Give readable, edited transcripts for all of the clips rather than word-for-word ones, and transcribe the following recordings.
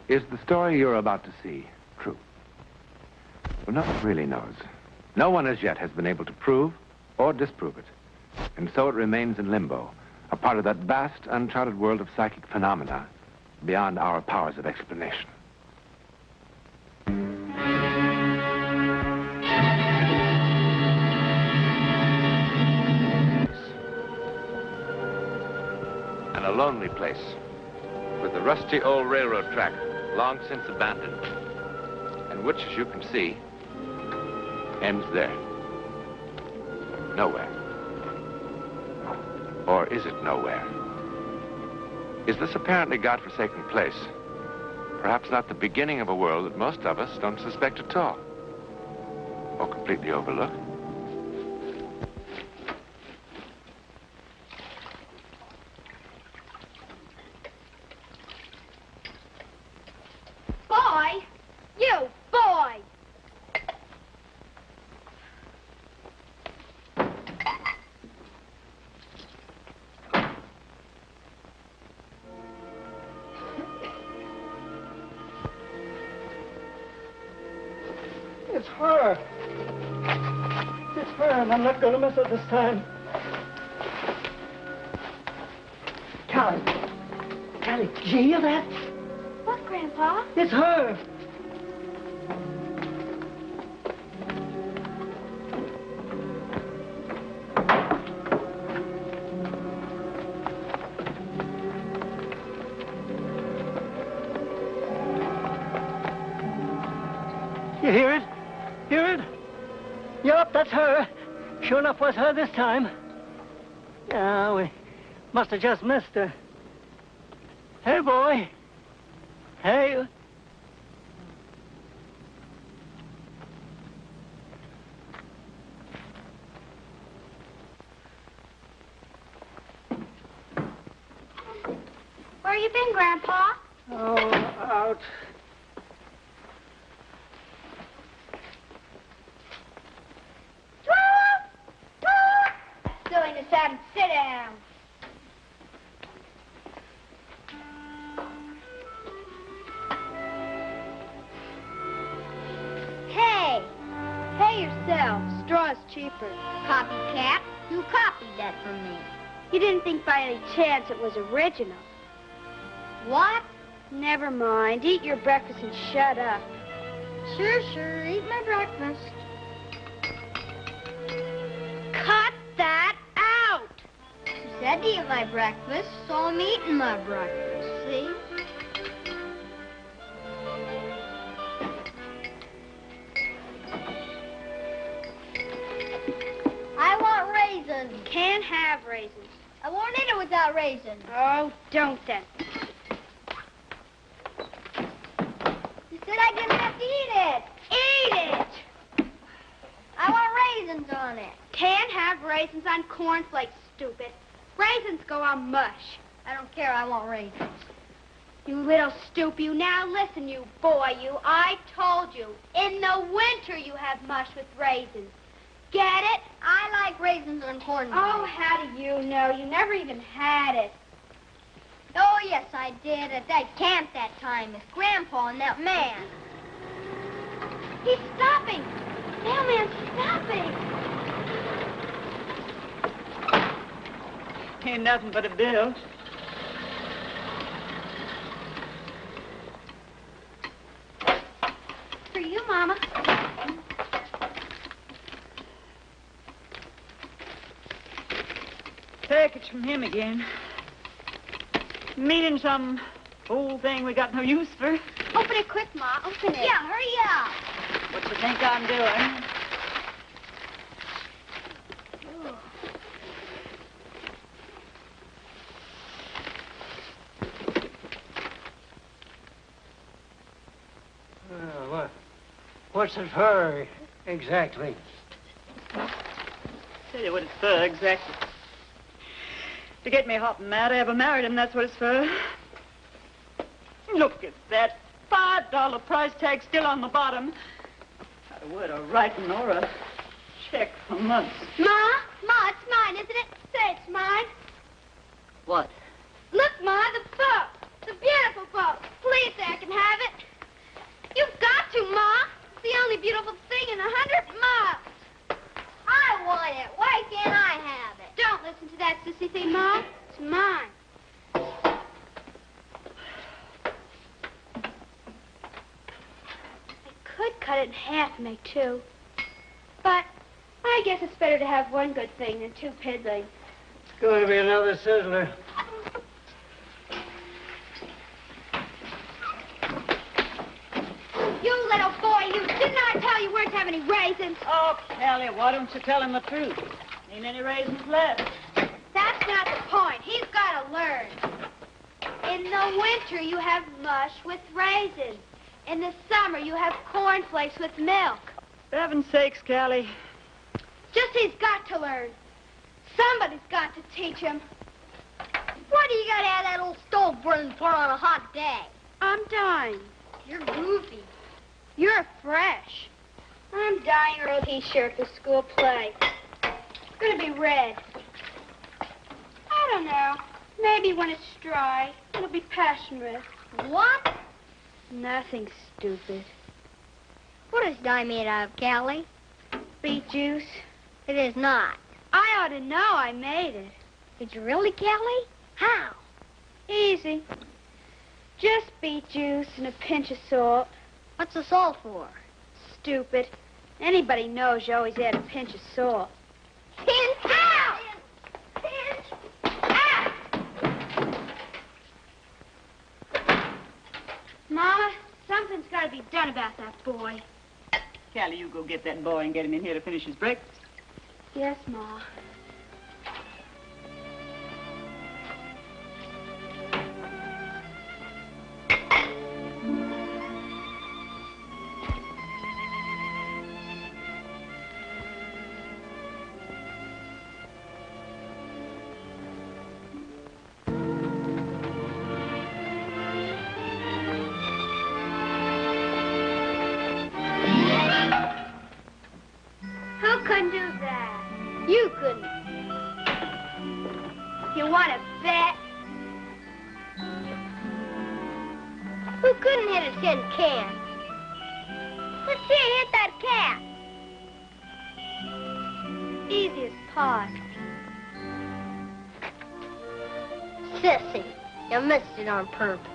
Is the story you're about to see true? Well, no one really knows. No one as yet has been able to prove or disprove it. And so it remains in limbo, a part of that vast, uncharted world of psychic phenomena beyond our powers of explanation. And a lonely place, with a rusty old railroad track, long since abandoned, and which, as you can see, ends there. Nowhere. Or is it nowhere? Is this apparently godforsaken place perhaps not the beginning of a world that most of us don't suspect at all, or completely overlook? Boy! You, boy! It's her. It's her, and I'm not going to miss her this time. Callie. Callie, did you hear that? What, Grandpa? It's her. You hear it? Hear it? Yup, that's her. Sure enough was her this time. Yeah, we must have just missed her. Hey, boy. Hey. Where you been, Grandpa? Oh, out. Silliness, Adam, sit down. Hey, pay yourself. Straw's cheaper. Copycat, you copied that from me. You didn't think by any chance it was original. What? Never mind. Eat your breakfast and shut up. Sure. Eat my breakfast. Cut that out! You said to eat my breakfast, so I'm eating my breakfast, see? I want raisins. Can't have raisins. I won't eat it without raisins. Oh, don't then. You said I didn't have to eat it. Eat it! I want raisins on it. Can't have raisins on cornflakes, stupid. Raisins go on mush. I don't care, I want raisins. You little stoop, you. Now listen, you boy, you. I told you, in the winter you have mush with raisins. Get it? I like raisins on cornflakes. Oh, how do you know? You never even had it. Oh, yes, I did. At that camp that time with Grandpa and that man. He's stopping. Mailman's stopping. Ain't nothing but a bill. For you, Mama. Package from him again. Meeting some old thing we got no use for. Open it quick, Ma. Open it. Yeah, hurry up. What you think I'm doing? What's it for, exactly? Tell you what it's for, exactly. To get me hot and mad, I ever married him, that's what it's for. Look at that $5 price tag still on the bottom. Not a word of writing or a check for months. Ma, it's mine, isn't it? Say it's mine. What? Look, Ma, the book. It's a beautiful boat. Please say I can have it. You've got to, Ma. It's the only beautiful thing in 100 miles. I want it. Why can't I have it? Don't listen to that sissy thing, Ma. It's mine. I could cut it in half and make two. But I guess it's better to have one good thing than two piddling. It's going to be another sizzler. You little boy, you didn't I tell you weren't to have any raisins? Oh, Callie, why don't you tell him the truth? Ain't any raisins left. That's not the point. He's got to learn. In the winter, you have mush with raisins. In the summer, you have cornflakes with milk. For heaven's sakes, Callie. Just he's got to learn. Somebody's got to teach him. Why do you gotta have that old stove burning for on a hot day? I'm dying. You're goofy. You're fresh. I'm dyeing a T-shirt for school play. It's going to be red. I don't know. Maybe when it's dry, it'll be passion red. What? Nothing, stupid. What is dye made out of, Callie? Beet juice. It is not. I ought to know I made it. Did you really, Callie? How? Easy. Just beet juice and a pinch of salt. What's the salt for? Stupid. Anybody knows you always add a pinch of salt. Pinch! Ow! Pinch! Ah! Mama, something's got to be done about that boy. Callie, you go get that boy and get him in here to finish his breakfast. Yes, Ma. Who couldn't do that? You couldn't. You want to bet? Who couldn't hit a tin can? Let's see you hit that cat. Easy as pie. Sissy, you missed it on purpose.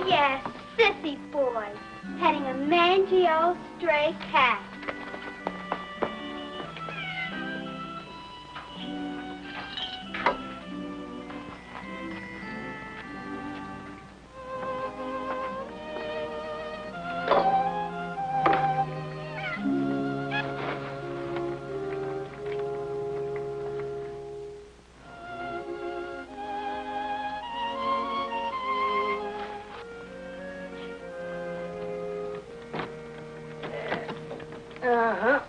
Yeah, sissy boy, petting a mangy old stray cat. Uh-huh.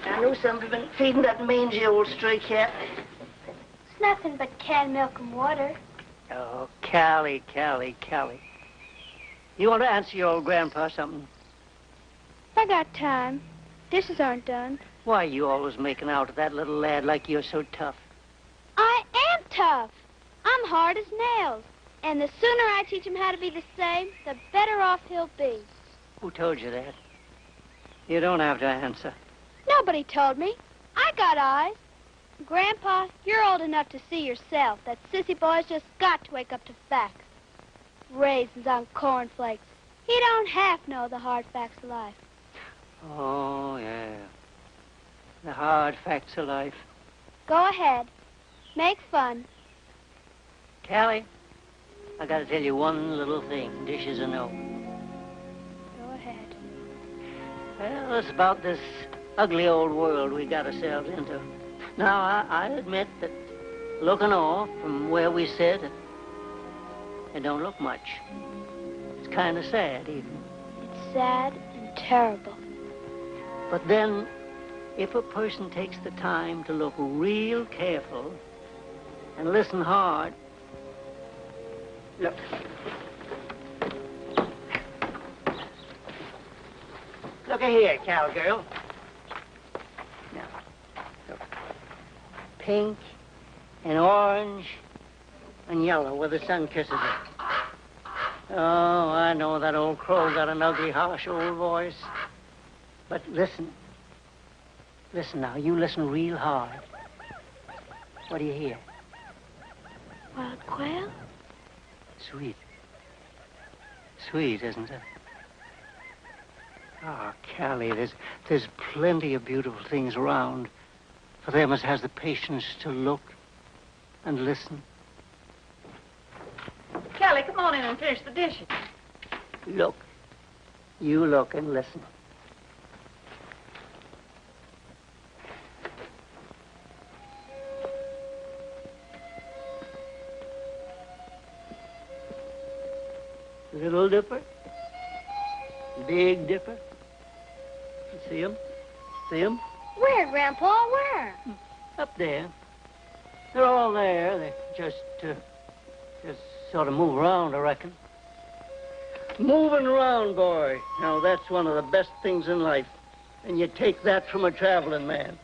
I knew somebody'd been feeding that mangy old stray cat. It's nothing but canned milk and water. Oh, Callie. You want to answer your old grandpa something? I got time. Dishes aren't done. Why you always making out to that little lad like you're so tough? I am tough. I'm hard as nails. And the sooner I teach him how to be the same, the better off he'll be. Who told you that? You don't have to answer. Nobody told me. I got eyes. Grandpa, you're old enough to see yourself that sissy boys just got to wake up to facts. Raisins on cornflakes. He don't half know the hard facts of life. Oh, yeah. The hard facts of life. Go ahead. Make fun. Callie, I gotta tell you one little thing. Dishes or no. Go ahead. Well, it's about this ugly old world we got ourselves into. Now, I admit that looking off from where we sit, it don't look much. It's kind of sad, even. It's sad and terrible. But then, if a person takes the time to look real careful and listen hard. Look. Look here, cowgirl. Now, look. Pink and orange and yellow where the sun kisses it. Oh, I know that old crow got an ugly, harsh old voice. But listen. Listen now. You listen real hard. What do you hear? Wild quail? Sweet. Sweet, isn't it? Oh, Callie, there's plenty of beautiful things around for them as has the patience to look and listen. Kelly, come on in and finish the dishes. Look. You look and listen. Little Dipper. Big Dipper. See him? See him? Where, Grandpa? Where? Up there. They're all there. They just sort of move around, I reckon. Moving around, boy. Now, that's one of the best things in life. And you take that from a traveling man.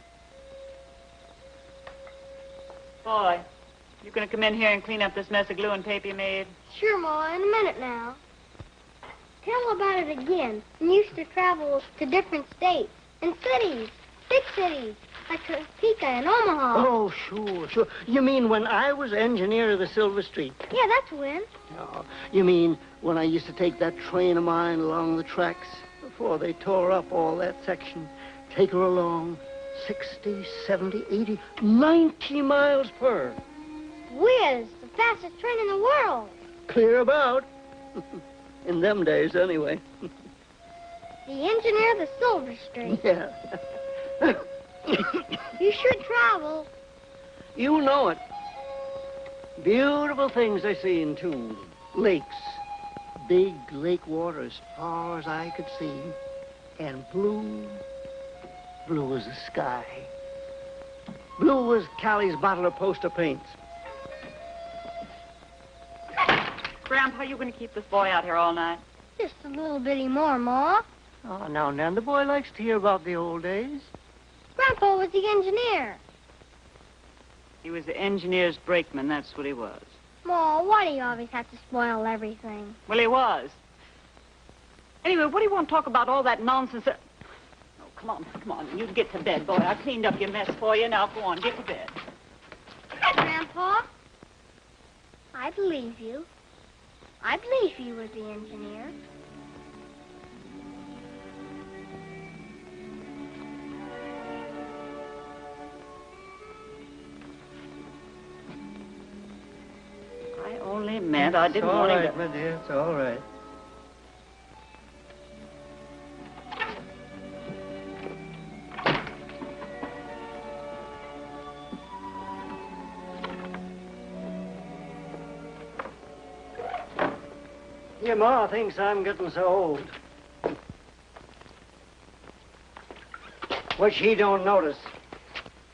Boy, you gonna come in here and clean up this mess of glue and paper you made? Sure, Ma, in a minute now. Tell about it again. You used to travel to different states and cities, big cities, like Topeka and Omaha. Oh, sure. You mean when I was engineer of the Silver Street? Yeah, that's when. No, you mean when I used to take that train of mine along the tracks before they tore up all that section, take her along 60, 70, 80, 90 miles per. Whiz, the fastest train in the world. Clear about. In them days, anyway. The engineer of the Silver Street. Yeah. You should travel. You know it. Beautiful things I seen, too. Lakes. Big lake water as far as I could see. And blue. Blue as the sky. Blue as Callie's bottle of poster paints. Grandpa, you gonna keep this boy out here all night? Just a little bitty more, Ma. Oh, now, the boy likes to hear about the old days. Grandpa was the engineer. He was the engineer's brakeman, that's what he was. Ma, why do you always have to spoil everything? Well, he was. Anyway, what do you want to talk about all that nonsense? Oh, come on. You get to bed, boy. I cleaned up your mess for you. Now, go on, get to bed. Grandpa, I believe you. I believe you were the engineer. I only meant I didn't want to... It's all right, my dear. It's all right. Your ma thinks I'm getting so old. What she don't notice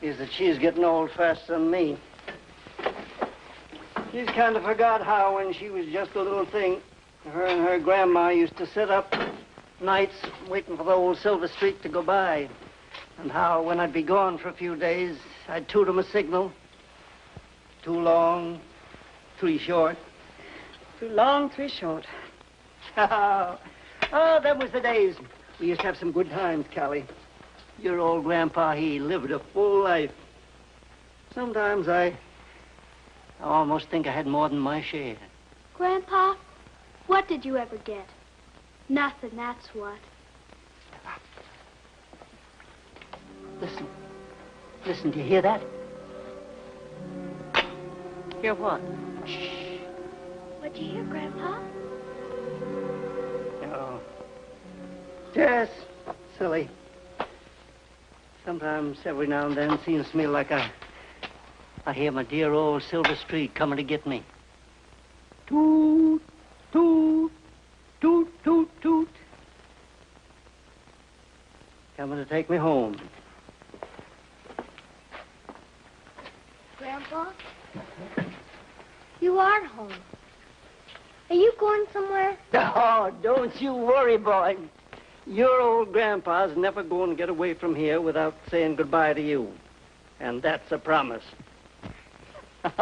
is that she's getting old faster than me. She's kind of forgot how when she was just a little thing, her and her grandma used to sit up nights waiting for the old Silver Street to go by. And how when I'd be gone for a few days, I'd toot 'em a signal. Too long, 3 short. Too long, 3 short. Oh, them was the days. We used to have some good times, Callie. Your old grandpa, he lived a full life. Sometimes I almost think I had more than my share. Grandpa, what did you ever get? Nothing, that's what. Listen. Listen, do you hear that? Hear what? Shh. What'd you hear, Grandpa? Oh. Just silly. Sometimes, every now and then, it seems to me like I hear my dear old Silver Street coming to get me. Toot, toot, toot, toot, toot. Coming to take me home. You are home. Are you going somewhere? Oh, don't you worry, boy. Your old grandpa's never going to get away from here without saying goodbye to you. And that's a promise. See?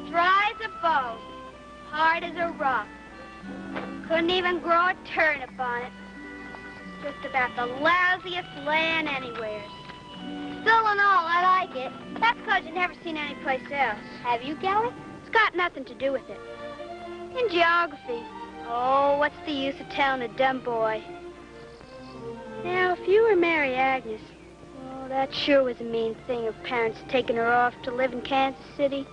Dry as a bone, hard as a rock. Couldn't even grow a turnip on it. Just about the lousiest land anywhere. Still and all, I like it. That's because you've never seen any place else. Have you, Kelly? It's got nothing to do with it. In geography. Oh, what's the use of telling a dumb boy? Now, if you were Mary Agnes, oh, that sure was a mean thing of parents taking her off to live in Kansas City.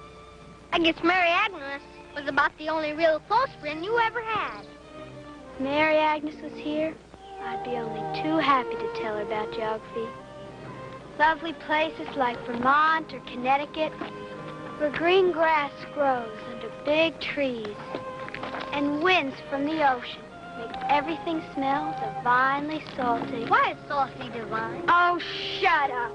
I guess Mary Agnes was about the only real close friend you ever had. If Mary Agnes was here, I'd be only too happy to tell her about geography. Lovely places like Vermont or Connecticut, where green grass grows under big trees, and winds from the ocean make everything smell divinely salty. Why is salty divine? Oh, shut up.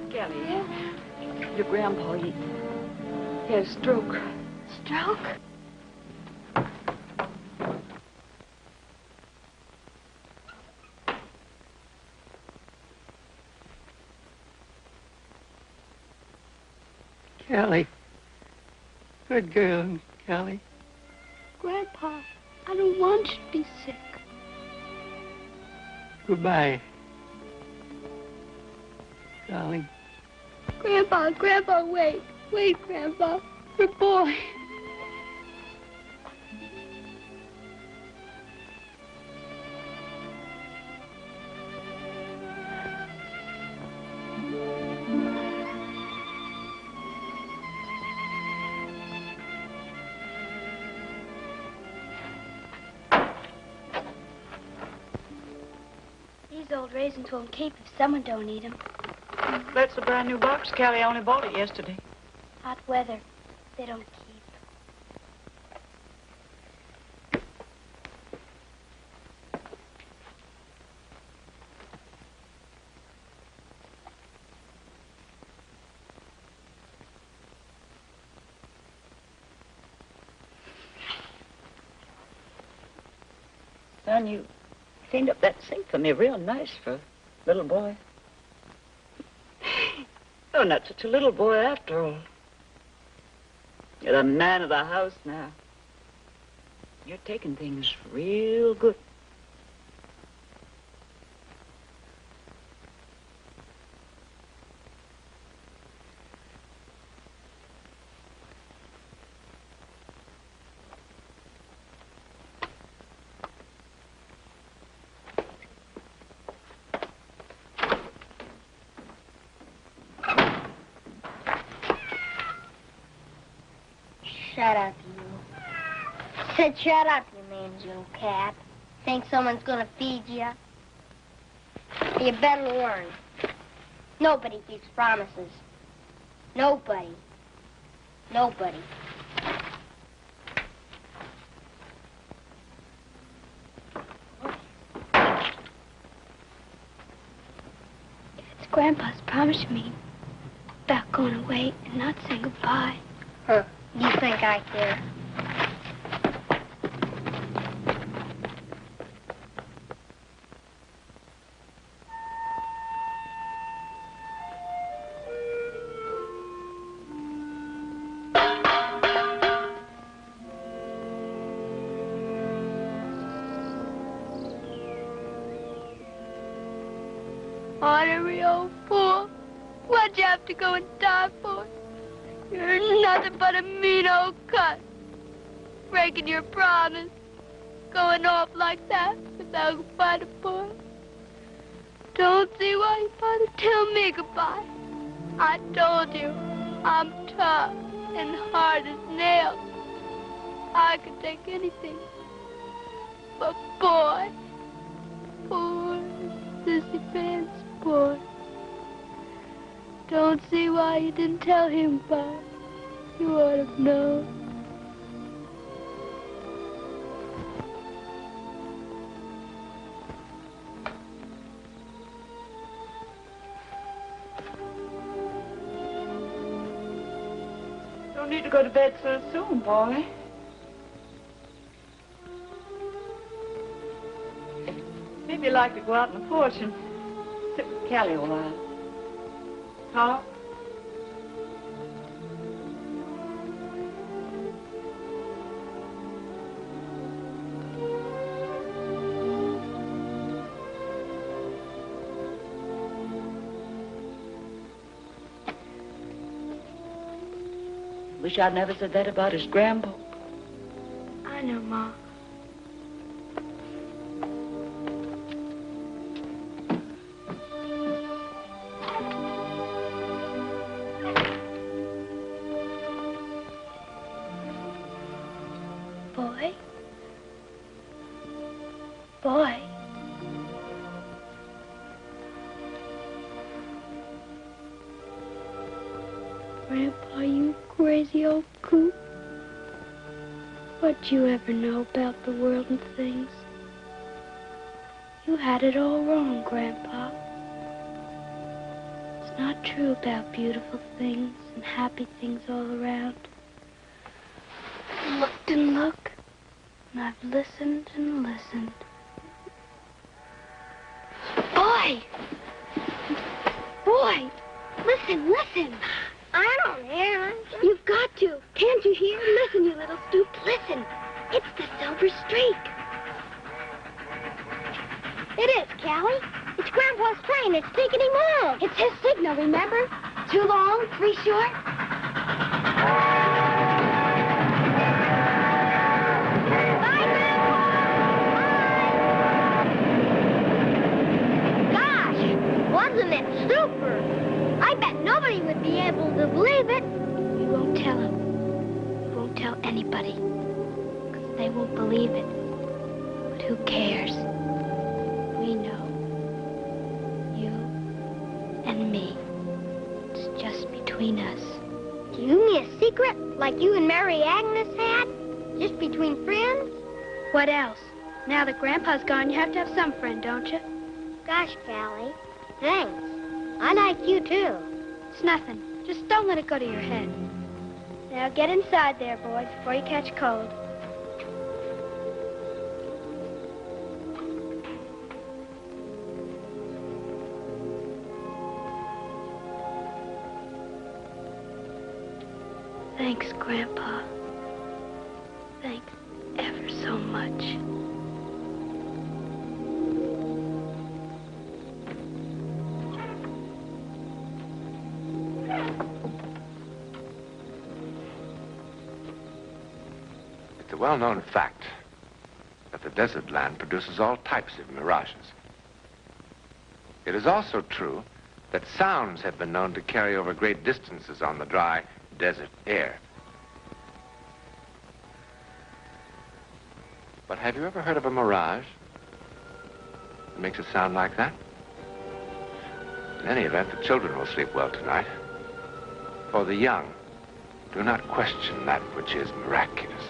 Kelly, your grandpa, he had a stroke. Stroke? Kelly. Good girl, Kelly. Grandpa, I don't want you to be sick. Goodbye, darling. Grandpa, wait. Wait, Grandpa. Your boy. These old raisins won't keep if someone don't eat them. That's a brand new box, Kelly. I only bought it yesterday. Hot weather, they don't keep. Son, you cleaned up that sink for me real nice for a little boy. You're not such a little boy after all. You're the man of the house now. You're taking things real good. Shut up, you. Said shut up, you mangy old cat. Think someone's gonna feed you? You better learn. Nobody keeps promises. Nobody. Nobody. It's Grandpa's promised me about going away and not saying goodbye. Huh. You think I care? Ornery old fool. What'd you have to go and die for? You're nothing but a mean old cuss. Breaking your promise. Going off like that without goodbye to boy. Don't see why you want to tell me goodbye. I told you, I'm tough and hard as nails. I could take anything. But boy, Poor Sissy Pants boy. Don't see why you didn't tell him, Pa. You ought to have known. Don't need to go to bed so soon, boy. Maybe you'd like to go out on the porch and sit with Callie a while. Talk. Wish I'd never said that about his grandpa. I know, Ma. Boy? Boy? Grandpa, you crazy old coot. What'd you ever know about the world and things? You had it all wrong, Grandpa. It's not true about beautiful things and happy things all around. I've looked and looked, and I've listened and listened. Boy! Boy! Listen, listen! I don't hear. You've got to. Can't you hear? Listen, you little stoop. Listen. It's the silver streak. It is, Callie. It's Grandpa's train. It's taking him home. It's his signal, remember? 2 long, 3 short. Bye, Grandpa. Bye. Gosh, wasn't it super? I bet nobody would be able to believe it. We won't tell him. We won't tell anybody. Because they won't believe it. But who cares? We know. You and me. It's just between us. Do you mean a secret like you and Mary Agnes had? Just between friends? What else? Now that Grandpa's gone, you have to have some friend, don't you? Gosh, Callie, thanks. I like you, too. It's nothing. Just don't let it go to your head. Now get inside there, boys, before you catch cold. Thanks, Grandpa. Thanks ever so much. It's a well-known fact that the desert land produces all types of mirages. It is also true that sounds have been known to carry over great distances on the dry desert air. But have you ever heard of a mirage that makes a sound like that? In any event, the children will sleep well tonight. For the young, do not question that which is miraculous.